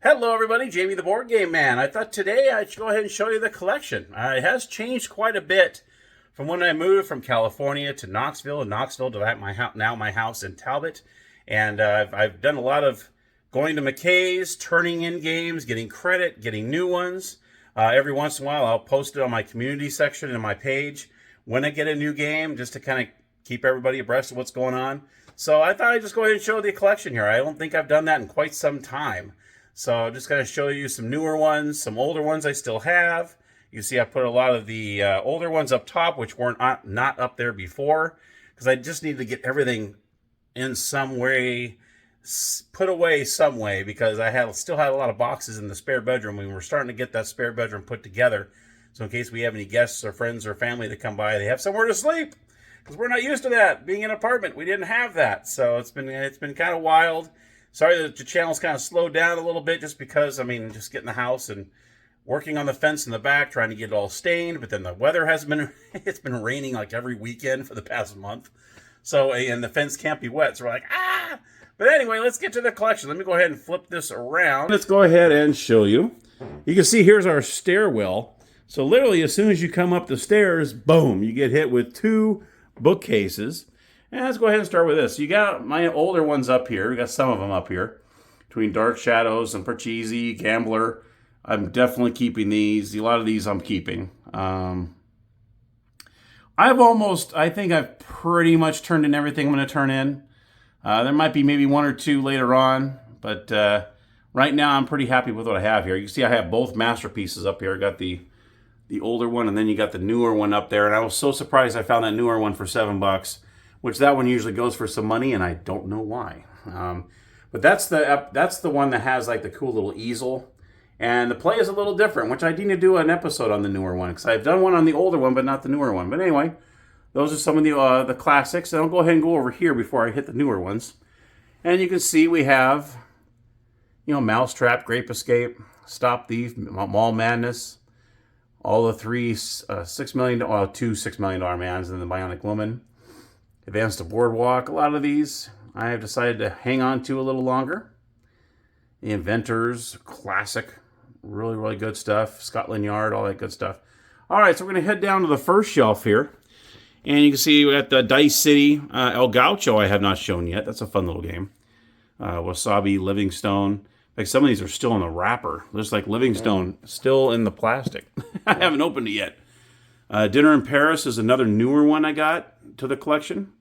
Hello everybody, Jamie the Board Game Man. I thought today I should go ahead and show you the collection. It has changed quite a bit from when I moved from California to Knoxville, and Knoxville to my house in Talbot. And I've done a lot of going to McKay's, turning in games, getting credit, getting new ones. Every once in a while I'll post it on my community section and my page when I get a new game, just to kind of keep everybody abreast of what's going on. So I thought I'd just go ahead and show the collection here. I don't think I've done that in quite some time. So I'm just going to show you some newer ones, some older ones I still have. You see I put a lot of the older ones up top, which weren't not up there before, because I just need to get everything in some way, put away some way, because I still had a lot of boxes in the spare bedroom. We were starting to get that spare bedroom put together. So in case we have any guests or friends or family that come by, they have somewhere to sleep, because we're not used to that. Being in an apartment, we didn't have that. So it's been kind of wild. Sorry that the channel's kind of slowed down a little bit, just because, just getting the house and working on the fence in the back, trying to get it all stained. But then the weather has been, it's been raining like every weekend for the past month. So, and the fence can't be wet. So we're like, ah! But anyway, let's get to the collection. Let me go ahead and flip this around. Let's go ahead and show you. You can see here's our stairwell. So literally, as soon as you come up the stairs, boom, you get hit with two bookcases. And let's go ahead and start with this. You got my older ones up here. We got some of them up here. Between Dark Shadows and Parcheesi, Gambler. I'm definitely keeping these. A lot of these I'm keeping. I think I've pretty much turned in everything I'm going to turn in. There might be maybe one or two later on. But right now I'm pretty happy with what I have here. You see I have both masterpieces up here. I got the older one, and then you got the newer one up there. And I was so surprised I found that newer one for $7. Which that one usually goes for some money, and I don't know why. But that's the one that has like the cool little easel, and the play is a little different, which I need to do an episode on the newer one, because I've done one on the older one, but not the newer one. But anyway, those are some of the classics, and I'll go ahead and go over here before I hit the newer ones. And you can see we have, Mousetrap, Grape Escape, Stop Thief, Mall Madness, all the two $6 million mans, and the Bionic Woman. Advance to Boardwalk. A lot of these I have decided to hang on to a little longer. The Inventors, classic, really, really good stuff. Scotland Yard, all that good stuff. All right, so we're going to head down to the first shelf here. And you can see we got the Dice City El Gaucho I have not shown yet. That's a fun little game. Wasabi, Livingstone. Like some of these are still in the wrapper. There's like Livingstone still in the plastic. I haven't opened it yet. Dinner in Paris is another newer one I got to the collection.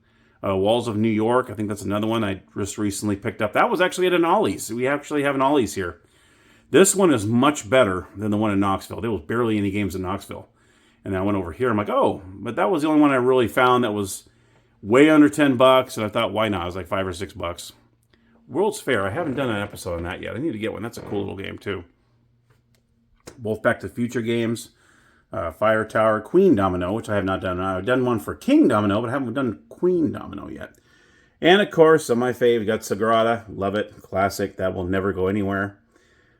Walls of New York, I think that's another one I just recently picked up. That was actually at an Ollie's. We actually have an Ollie's here. This one is much better than the one in Knoxville. There was barely any games in Knoxville. And I went over here, I'm like, oh, but that was the only one I really found that was way under $10, and I thought, why not? It was like $5 or $6. World's Fair, I haven't done an episode on that yet. I need to get one. That's a cool little game, too. Both Back to the Future games. Fire Tower, Queen Domino, which I have not done. I've done one for King Domino, but I haven't done Queen Domino yet. And, of course, on my fave, you got Sagrada. Love it. Classic. That will never go anywhere.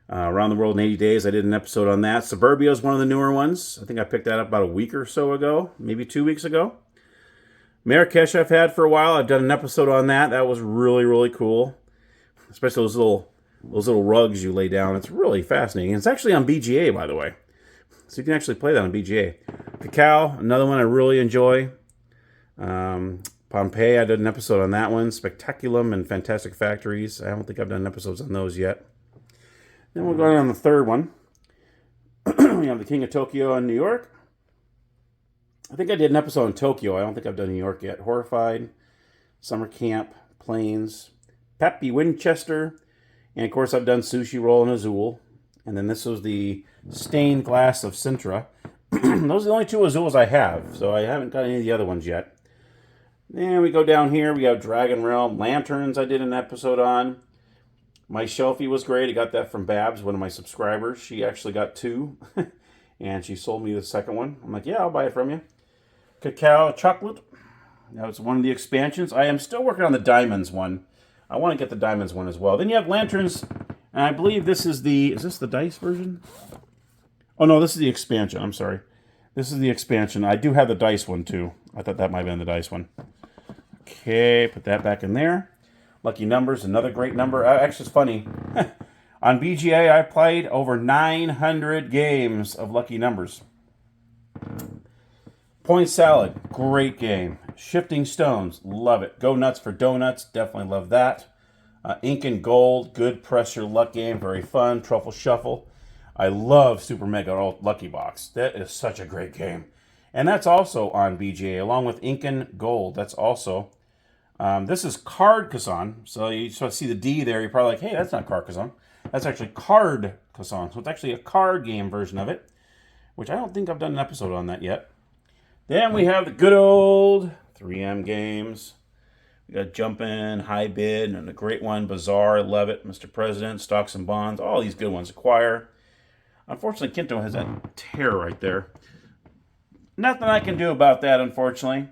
Around the World in 80 Days, I did an episode on that. Suburbia is one of the newer ones. I think I picked that up about a week or so ago, maybe 2 weeks ago. Marrakesh I've had for a while. I've done an episode on that. That was really, really cool. Especially those little rugs you lay down. It's really fascinating. It's actually on BGA, by the way. So you can actually play that on BGA. Cacao, another one I really enjoy. Pompeii, I did an episode on that one. Spectaculum and Fantastic Factories. I don't think I've done episodes on those yet. Then we'll go on the third one. We have the King of Tokyo in New York. I think I did an episode on Tokyo. I don't think I've done New York yet. Horrified, Summer Camp, Planes, Pappy Winchester, and of course I've done Sushi Roll and Azul. And then this was the Stained Glass of Sintra. Those are the only two Azuls I have, so I haven't got any of the other ones yet. Then we go down here, we got Dragon Realm, Lanterns I did an episode on. My Shelfie was great. I got that from Babs, one of my subscribers. She actually got two, and she sold me the second one. I'm like, yeah, I'll buy it from you. Cacao Chocolate. That was one of the expansions. I am still working on the Diamonds one. I want to get the Diamonds one as well. Then you have Lanterns, and I believe this is this the dice version? Oh, no, this is the expansion. I'm sorry. This is the expansion. I do have the dice one, too. I thought that might have been the dice one. Okay, put that back in there. Lucky Numbers, another great number. Actually, it's funny. On BGA, I played over 900 games of Lucky Numbers. Point Salad, great game. Shifting Stones, love it. Go Nuts for Donuts, definitely love that. Ink and Gold, good press your luck game, very fun. Truffle Shuffle. I love Super Mega Lucky Box. That is such a great game. And that's also on BGA, along with Ink and Gold. That's also, this is Card Kazan. So you sort of see the D there. You're probably like, hey, that's not Card Kazan. That's actually Card Kazan. So it's actually a card game version of it, which I don't think I've done an episode on that yet. Then we have the good old 3M games. We got Jumpin', High Bid, and a great one, Bazaar, love it, Mr. President, Stocks and Bonds, all these good ones. Acquire. Unfortunately, Kinto has that tear right there. Nothing I can do about that, unfortunately.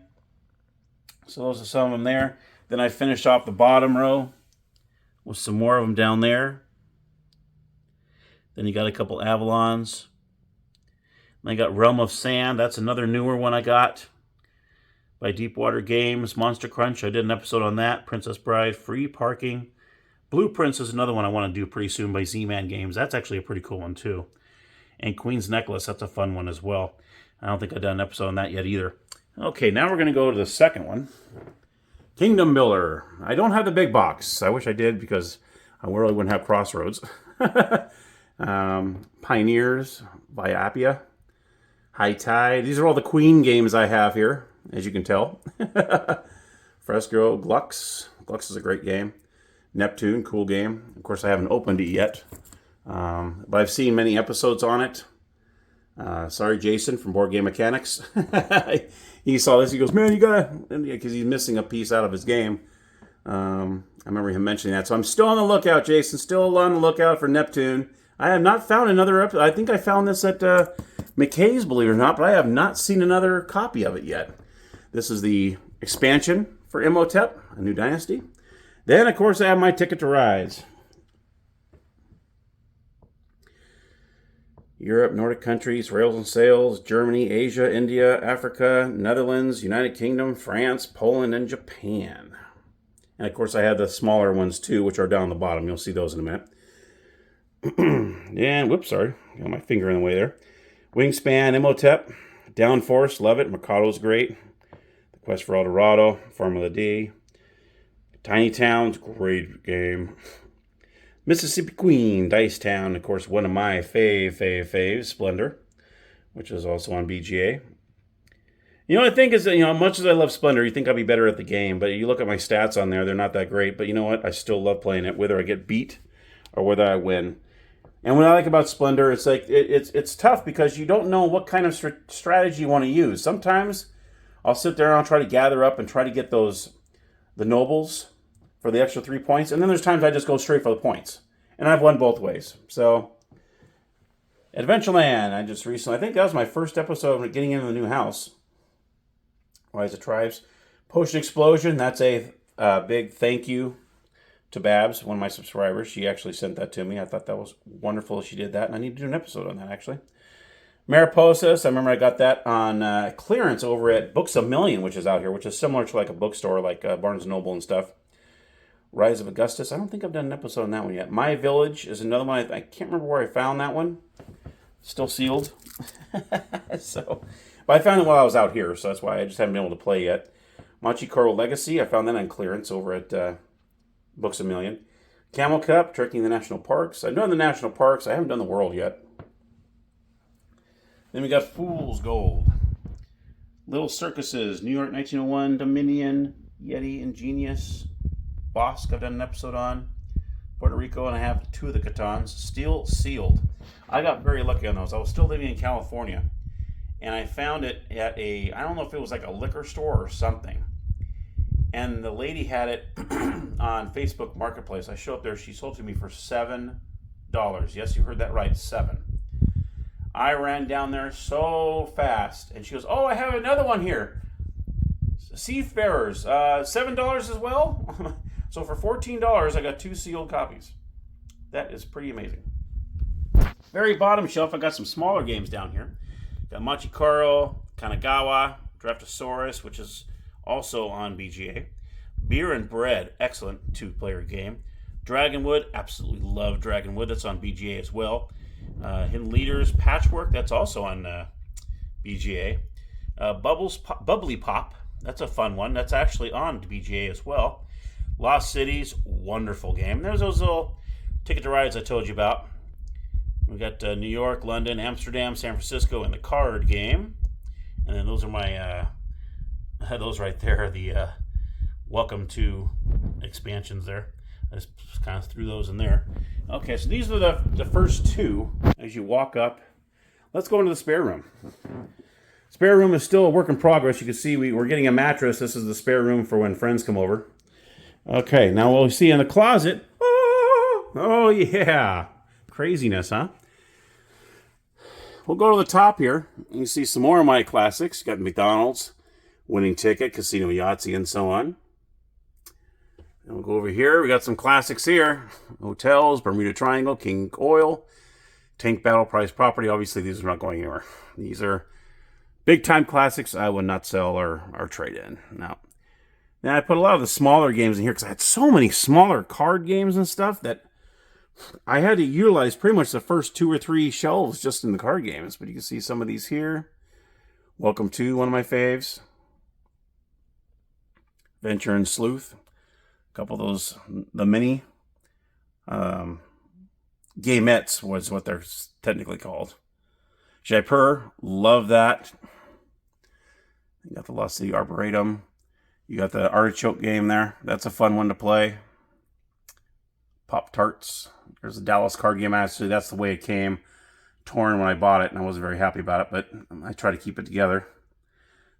So those are some of them there. Then I finished off the bottom row with some more of them down there. Then you got a couple Avalons. I got Realm of Sand. That's another newer one I got by Deepwater Games. Monster Crunch, I did an episode on that. Princess Bride, Free Parking. Blueprints is another one I want to do pretty soon by Z-Man Games. That's actually a pretty cool one too. And Queen's Necklace, that's a fun one as well. I don't think I've done an episode on that yet either. Okay, now we're going to go to the second one. Kingdom Builder. I don't have the big box. I wish I did because I really wouldn't have Crossroads. Pioneers, Viapia, High Tide. These are all the Queen games I have here, as you can tell. Fresco, Glux. Glux is a great game. Neptune, cool game. Of course, I haven't opened it yet, but I've seen many episodes on it. Sorry, Jason from Board Game Mechanics. He saw this. He goes, man, you gotta, because he's missing a piece out of his game. I remember him mentioning that. So I'm still on the lookout, Jason. Still on the lookout for Neptune. I have not found another episode. I think I found this at McKay's, believe it or not, but I have not seen another copy of it yet. This is the expansion for Imhotep, A New Dynasty. Then, of course, I have my Ticket to Rise. Europe, Nordic countries, Rails and Sails, Germany, Asia, India, Africa, Netherlands, United Kingdom, France, Poland, and Japan. And, of course, I have the smaller ones, too, which are down the bottom. You'll see those in a minute. And, whoops, sorry. Got my finger in the way there. Wingspan, Imhotep, Downforce, love it. Mikado's great. The Quest for El Dorado, Formula D. Tiny Towns, great game. Mississippi Queen, Dice Town, of course, one of my faves, Splendor, which is also on BGA. You know, I think is that, much as I love Splendor, you think I'll be better at the game, but you look at my stats on there, they're not that great. But you know what? I still love playing it, whether I get beat or whether I win. And what I like about Splendor, it's like it's tough because you don't know what kind of strategy you want to use. Sometimes I'll sit there and I'll try to gather up and try to get the nobles for the extra 3 points. And then there's times I just go straight for the points. And I've won both ways. So, Adventureland, I think that was my first episode of getting into the new house. Rise of Tribes. Potion Explosion, that's a big thank you to Babs, one of my subscribers. She actually sent that to me. I thought that was wonderful she did that, and I need to do an episode on that, actually. Mariposas, I remember I got that on clearance over at Books A Million, which is out here, which is similar to like a bookstore like Barnes & Noble and stuff. Rise of Augustus, I don't think I've done an episode on that one yet. My Village is another one. I can't remember where I found that one. Still sealed. But I found it while I was out here, so that's why I just haven't been able to play yet. Machikoro Legacy, I found that on clearance over at Books A Million. Camel Cup, Trekking the National Parks. I've done the National Parks. I haven't done the world yet. Then we got Fool's Gold. Little Circuses, New York 1901, Dominion, Yeti, Ingenious, Bosque, I've done an episode on. Puerto Rico, and I have 2 of the Catans. Still sealed. I got very lucky on those. I was still living in California, and I found it at I don't know if it was like a liquor store or something. And the lady had it on Facebook Marketplace. I showed up there. She sold it to me for $7. Yes, you heard that right, 7. I ran down there so fast. And she goes, oh, I have another one here. Seafarers, $7 as well? So for $14, I got 2 sealed copies. That is pretty amazing. Very bottom shelf, I got some smaller games down here. Got Machikoro, Kanagawa, Draftosaurus, which is also on BGA. Beer and Bread, excellent 2-player game. Dragonwood, absolutely love Dragonwood. That's on BGA as well. Hidden Leaders, Patchwork, that's also on BGA. Bubbly Pop, that's a fun one. That's actually on BGA as well. Lost Cities, wonderful game. There's those little Ticket to Rides I told you about. We got New York, London, Amsterdam, San Francisco, and the card game. And then those are my, those right there are the Welcome to expansions there. I just kind of threw those in there. Okay, so these are the first two as you walk up. Let's go into the spare room. Spare room is still a work in progress. You can see we're getting a mattress. This is the spare room for when friends come over. Okay, now we'll see in the closet. Oh yeah. Craziness, huh? We'll go to the top here. You can see some more of my classics. Got McDonald's, Winning Ticket, Casino Yahtzee, and so on. And we'll go over here. We got some classics here. Hotels, Bermuda Triangle, King Oil, Tank Battle, Price Property. Obviously, these are not going anywhere. These are big-time classics I would not sell or trade in. Now I put a lot of the smaller games in here because I had so many smaller card games and stuff that I had to utilize pretty much the first 2 or 3 shelves just in the card games. But you can see some of these here. Welcome to, one of my faves. Venture and Sleuth. A couple of those, the mini. Gamettes was what they're technically called. Jaipur, love that. You got the Lost City Arboretum. You got the Artichoke game there. That's a fun one to play. Pop-Tarts. There's a Dallas card game. Actually, that's the way it came. Torn when I bought it, and I wasn't very happy about it, but I try to keep it together.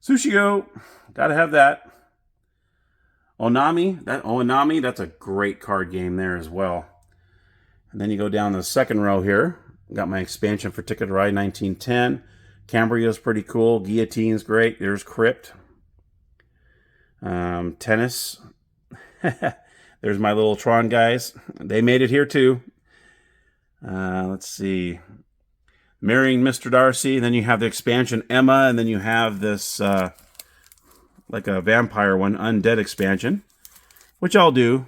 Sushi Go. Gotta have that. Onami, that's a great card game there as well. And then you go down the second row here. Got my expansion for Ticket to Ride 1910. Cambria's pretty cool. Guillotine's great. There's Crypt. Tennis. There's my little Tron guys. They made it here too. Let's see. Marrying Mr. Darcy. Then you have the expansion Emma. And then you have this like a vampire one, Undead expansion. Which I'll do.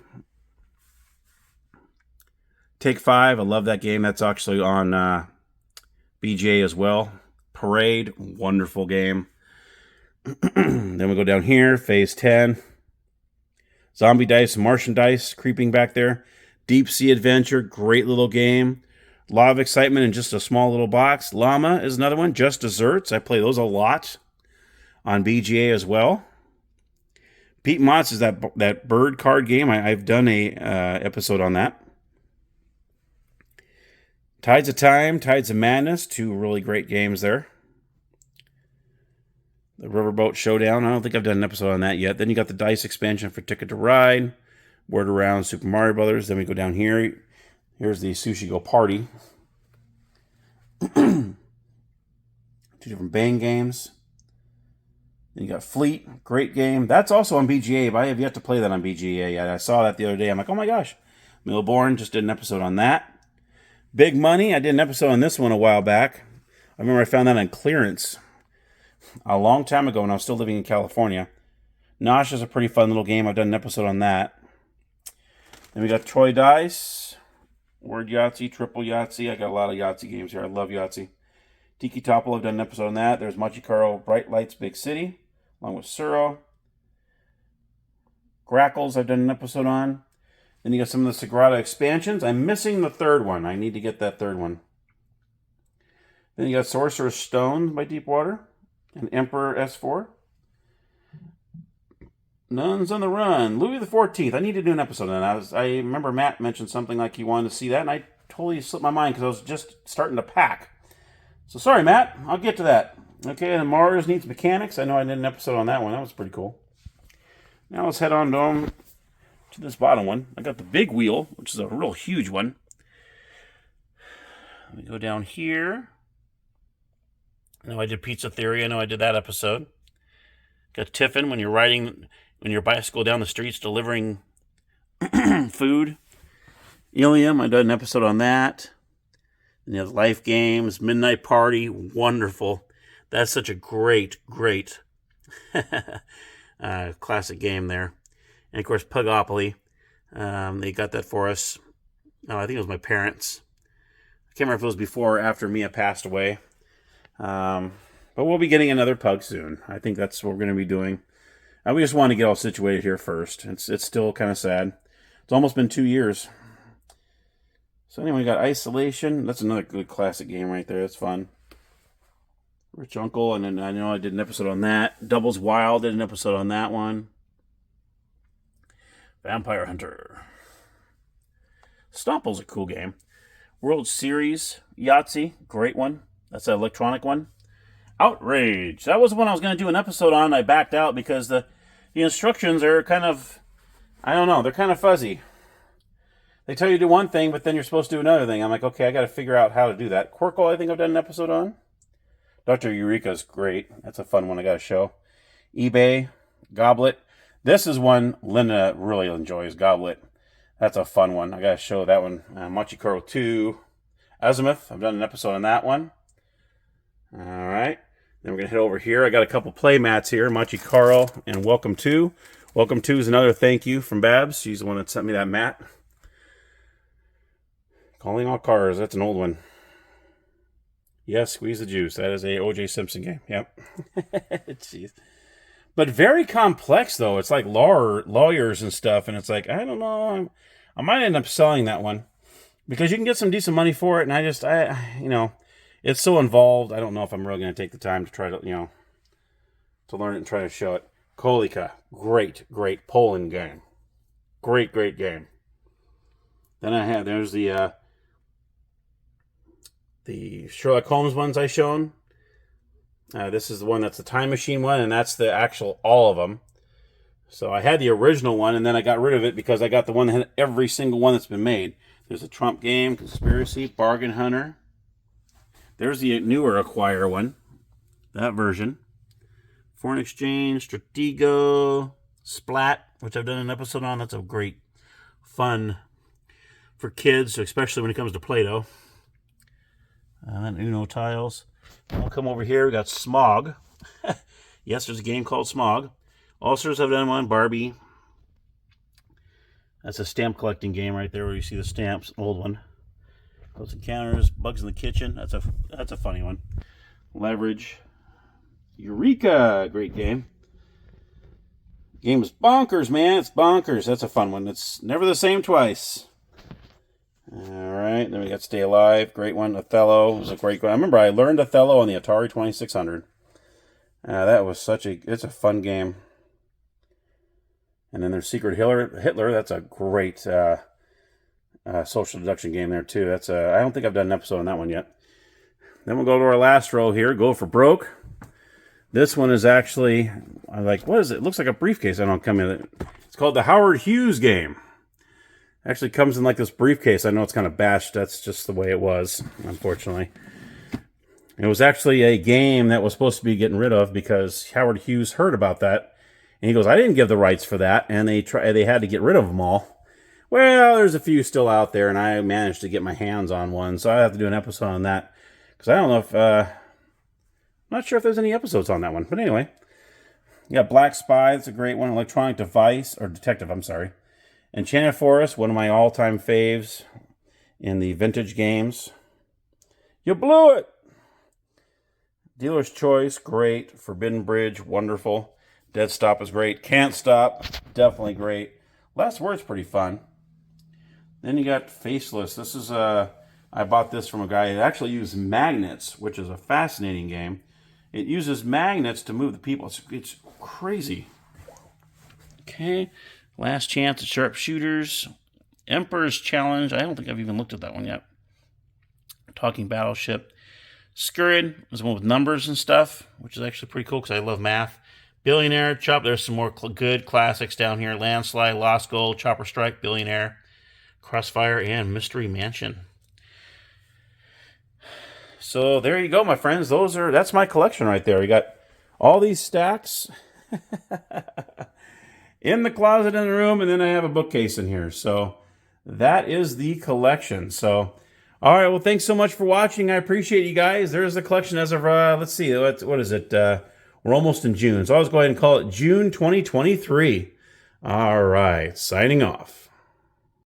Take 5. I love that game. That's actually on BGA as well. Parade. Wonderful game. Then we go down here. Phase 10. Zombie Dice, Martian Dice, creeping back there. Deep Sea Adventure, great little game. A lot of excitement in just a small little box. Llama is another one. Just Desserts, I play those a lot on BGA as well. Pete Mott's is that bird card game. I've done a episode on that. Tides of Time, Tides of Madness, 2 really great games there. The Riverboat Showdown, I don't think I've done an episode on that yet. Then you got the Dice expansion for Ticket to Ride, Word Around, Super Mario Brothers. Then we go down here. Here's the Sushi Go Party. 2 different Bang games. Then you got Fleet, great game. That's also on BGA, but I have yet to play that on BGA yet. I saw that the other day. I'm like, oh my gosh. Milborn, just did an episode on that. Big Money, I did an episode on this one a while back. I remember I found that on clearance a long time ago when I was still living in California. Nosh is a pretty fun little game. I've done an episode on that. Then we got Troy Dice, Word Yahtzee, Triple Yahtzee. I got a lot of Yahtzee games here. I love Yahtzee. Tiki Topple, I've done an episode on that. There's Machikaro, Bright Lights, Big City, along with Suro. Grackles, I've done an episode on. Then you got some of the Sagrada expansions. I'm missing the third one. I need to get that third one. Then you got Sorcerer's Stone by Deepwater and Emperor S4. Nuns on the Run. Louis the 14th. I need to do an episode on that. I remember Matt mentioned something like he wanted to see that, and I totally slipped my mind because I was just starting to pack. So sorry, Matt. I'll get to that. Okay, and Mars Needs Mechanics. I know I did an episode on that one. That was pretty cool. Now let's head on to this bottom one. I got the big wheel, which is a real huge one. Let me go down here. I know I did Pizza Theory. I know I did that episode. Got Tiffin when your bicycle down the streets delivering food. Ilium, I did an episode on that. And you have Life Games, Midnight Party, wonderful. That's such a great classic game there. And of course, Pugopoly. They got that for us. Oh, I think it was my parents. I can't remember if it was before or after Mia passed away. But we'll be getting another pug soon. I think that's what we're going to be doing. We just want to get all situated here first. It's still kind of sad. It's almost been 2 years. So anyway, we got Isolation. That's another good classic game right there. That's fun. Rich Uncle, and then I know I did an episode on that. Doubles Wild, did an episode on that one. Vampire Hunter. Stomple's a cool game. World Series, Yahtzee, great one. That's an electronic one. Outrage. That was one I was going to do an episode on. I backed out because the instructions are kind of, I don't know, they're kind of fuzzy. They tell you to do one thing, but then you're supposed to do another thing. I'm like, okay, I got to figure out how to do that. Quirkle, I think I've done an episode on. Dr. Eureka's great. That's a fun one I got to show. eBay, Goblet. This is one Linda really enjoys, Goblet. That's a fun one. I got to show that one. Machikoro 2. Azimuth. I've done an episode on that one. All right. Then we're going to head over here. I got a couple play mats here. Machikoro and Welcome To. Welcome To is another thank you from Babs. She's the one that sent me that mat. Calling All Cars. That's an old one. Yes, Squeeze the Juice. That is a O.J. Simpson game. Yep. Jeez. But very complex, though. It's like lawyers and stuff, and it's like, I don't know. I might end up selling that one because you can get some decent money for it, and it's so involved. I don't know if I'm really going to take the time to try to, to learn it and try to show it. Kolika. Great Poland game. Great game. Then there's the Sherlock Holmes ones I shown. This is the one that's the time machine one, and that's the actual all of them. So I had the original one, and then I got rid of it because I got the one that had every single one that's been made. There's a Trump game, Conspiracy, Bargain Hunter. There's the newer Acquire one, that version. Foreign Exchange, Stratego, Splat, which I've done an episode on. That's a great fun for kids, especially when it comes to Play-Doh. And Uno tiles. We'll come over here. We got Smog. Yes, there's a game called Smog. Ulcers, I've done one. Barbie. That's a stamp collecting game right there where you see the stamps. An old one. Close Encounters. Bugs in the Kitchen. That's a funny one. Leverage. Eureka. Great game. Game is bonkers, man. It's bonkers. That's a fun one. It's never the same twice. Alright, then we got Stay Alive, great one. Othello was a great one. I remember I learned Othello on the Atari 2600. That was it's a fun game. And then there's Secret Hitler. That's a great social deduction game there too. I don't think I've done an episode on that one yet. Then we'll go to our last row here, Go for Broke. This one is actually, what is it? It looks like a briefcase. I don't come in it. It's called the Howard Hughes game. Actually comes in like this briefcase. I know it's kind of bashed. That's just the way it was, unfortunately. It was actually a game that was supposed to be getting rid of because Howard Hughes heard about that. And he goes, I didn't give the rights for that. And they had to get rid of them all. Well, there's a few still out there, and I managed to get my hands on one. So I have to do an episode on that. Because I don't know if... I'm not sure if there's any episodes on that one. But anyway. You got Black Spy. That's a great one. Electronic Device. Or Detective, I'm sorry. Enchanted Forest, one of my all-time faves in the vintage games. You blew it! Dealer's Choice, great. Forbidden Bridge, wonderful. Dead Stop is great. Can't Stop, definitely great. Last Word's pretty fun. Then you got Faceless. This is I bought this from a guy that actually used magnets, which is a fascinating game. It uses magnets to move the people. It's crazy. Okay. Last Chance at Sharpshooters. Emperor's Challenge. I don't think I've even looked at that one yet. Talking Battleship. Scurrid is one with numbers and stuff, which is actually pretty cool because I love math. Billionaire. Chop. There's some more good classics down here. Landslide, Lost Gold, Chopper Strike, Billionaire, Crossfire, and Mystery Mansion. So there you go, my friends. That's my collection right there. We got all these stacks. In the closet in the room, and then I have a bookcase in here. So that is the collection. So, all right, well, thanks so much for watching. I appreciate you guys. There's the collection as of, let's see, what is it? We're almost in June. So I'll just go ahead and call it June 2023. All right, signing off.